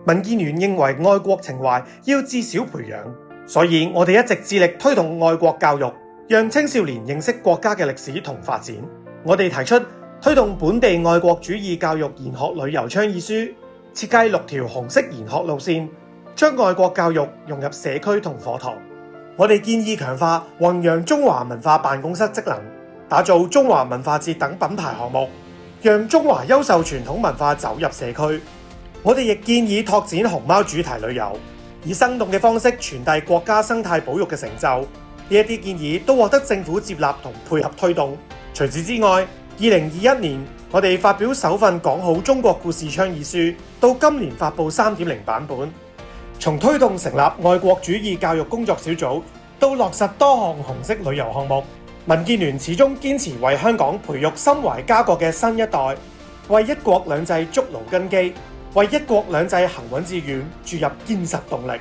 民建聯認為愛國情懷要自小培養，所以我哋一直致力推動愛國教育，讓青少年認識國家嘅歷史同發展。我哋提出推動本地愛國主義教育研學旅遊倡議書，設計6條紅色研學路線，將愛國教育融入社區同課堂。我哋建議強化弘揚中華文化辦公室職能，打造中華文化節等品牌項目，讓中華優秀傳統文化走入社區。我哋亦建議拓展熊貓主題旅遊，以生動嘅方式傳遞國家生態保育嘅成就。呢一啲建議都獲得政府接納同配合推動。除此之外，2021年我哋發表首份講好中國故事倡議書，到今年發布 3.0 版本。從推動成立愛國主義教育工作小組，到落實多項紅色旅遊項目，民建聯始終堅持為香港培育心懷家國嘅新一代，為一國兩制築牢根基，為一國兩制行穩致遠注入堅實動力。